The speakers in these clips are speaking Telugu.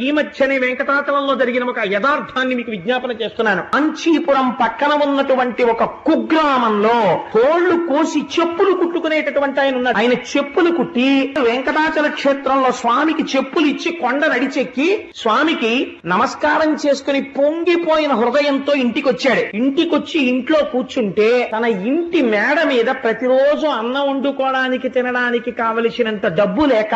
ఈ మధ్యనే వెంకటాచలంలో జరిగిన ఒక యథార్థాన్ని మీకు విజ్ఞాపన చేస్తున్నాను. కాంచీపురం పక్కన ఉన్నటువంటి ఒక కుగ్రామంలో తోళ్లు కోసి చెప్పులు కుట్టుకునేటటువంటి ఆయన ఉన్నాడు. ఆయన చెప్పులు కుట్టి వెంకటాచల క్షేత్రంలో స్వామికి చెప్పులు ఇచ్చి కొండ నడిచెక్కి స్వామికి నమస్కారం చేసుకుని పొంగిపోయిన హృదయంతో ఇంటికొచ్చాడు. ఇంటికొచ్చి ఇంట్లో కూర్చుంటే తన ఇంటి మేడ మీద ప్రతిరోజు అన్నం వండుకోవడానికి తినడానికి కావలసినంత డబ్బు లేక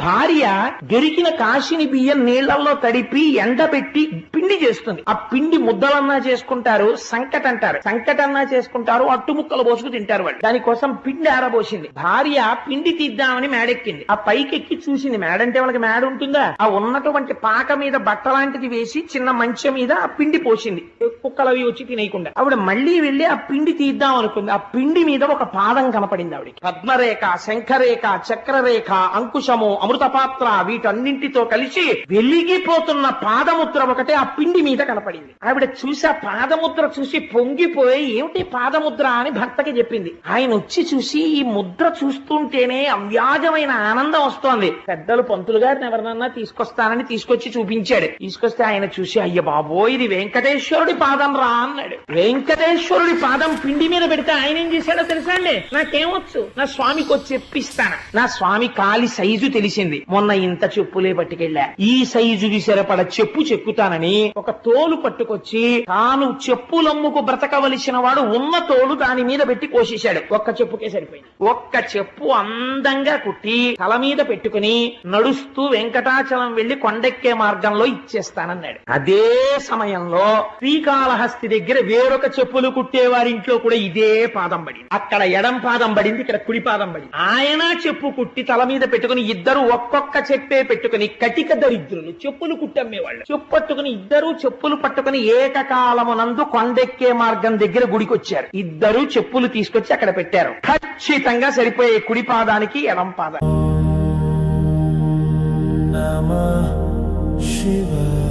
భార్య దొరికిన కాశీని బియ్యం నీళ్లలో తడిపి ఎండబెట్టి పిండి చేస్తుంది. ఆ పిండి ముద్దలన్నా చేసుకుంటారు, సంకట అంటారు, సంకటన్నా చేసుకుంటారు, అట్టు ముక్కలు పోసుకు తింటారు వాళ్ళు. దానికోసం పిండి ఆరబోసింది. భార్య పిండి తీద్దామని మేడెక్కింది. ఆ పైకెక్కి చూసింది. మేడంటే వాళ్ళకి మేడ ఉంటుందా? ఆ ఉన్నటువంటి పాక మీద బట్ట లాంటిది వేసి చిన్న మంచం మీద ఆ పిండి పోసింది, కుక్కలవి వచ్చి తినేయకుండా. ఆవిడ మళ్లీ వెళ్లి ఆ పిండి తీద్దాం అనుకుంది. ఆ పిండి మీద ఒక పాదం కనపడింది ఆవిడకి. పద్మరేఖ, శంఖరేఖ, చక్రరేఖ, అంకుశము, అమృతపాత్ర వీటన్నింటితో కలిసి వెలిగిపోతున్న పాదముద్ర ఒకటే ఆ పిండి మీద కనపడింది. ఆవిడ చూసి ఆ పాదముద్ర చూసి పొంగిపోయి ఏమిటి పాదముద్ర అని భర్తకి చెప్పింది. ఆయన వచ్చి చూసి ఈ ముద్ర చూస్తుంటేనే అవ్యాజమైన ఆనందం వస్తోంది. పెద్దలు పంతులు గారిని ఎవరినన్నా తీసుకొస్తానని తీసుకొచ్చి చూపించాడు. తీసుకొస్తే ఆయన చూసి అయ్య బాబో ఇది వెంకటేశ్వరుడి పాదం రా అన్నాడు. వెంకటేశ్వరుడి పాదం పిండి మీద పెడితే ఆయన ఏం చేశాడో తెలుసా అండి? నాకేమొచ్చు, నా స్వామికి వచ్చి చెప్పిస్తాను. నా స్వామి కాలి సైజు తెలిసింది. మొన్న ఇంత చెప్పులే పట్టుకెళ్ళా, ఈ సైజుకి సరిపడ చెప్పు చెక్కుతానని ఒక తోలు పట్టుకొచ్చి తాను చెప్పులమ్ముకు బ్రతకవలసిన వాడు ఉన్న తోలు దాని మీద పెట్టి కోసేశాడు. ఒక్క చెప్పుకే సరిపోయింది. ఒక్క చెప్పు అందంగా కుట్టి తల మీద పెట్టుకుని నడుస్తూ వెంకటాచలం వెళ్లి కొండెక్కే మార్గంలో ఇచ్చేస్తానన్నాడు. అదే సమయంలో శ్రీకాళహస్తి దగ్గర వేరొక చెప్పులు కుట్టేవారింట్లో కూడా ఇదే పాదం పడింది. అక్కడ ఎడం పాదం పడింది, ఇక్కడ కుడి పాదం పడింది. ఆయన చెప్పు కుట్టి తల మీద పెట్టుకుని ఇద్దరు ఒక్కొక్క చెప్పే పెట్టుకుని కటిక దరిద్రులు చెప్పులు కుట్టమ్మేవాళ్ళు చెప్పు పట్టుకుని ఇద్దరు చెప్పులు పట్టుకుని ఏకకాలమునందు కొండెక్కే మార్గం దగ్గర గుడికి వచ్చారు. ఇద్దరు చెప్పులు తీసుకొచ్చి అక్కడ పెట్టారు. ఖచ్చితంగా సరిపోయే కుడి పాదానికి ఎడం పాదానికి. నమః శివాయ.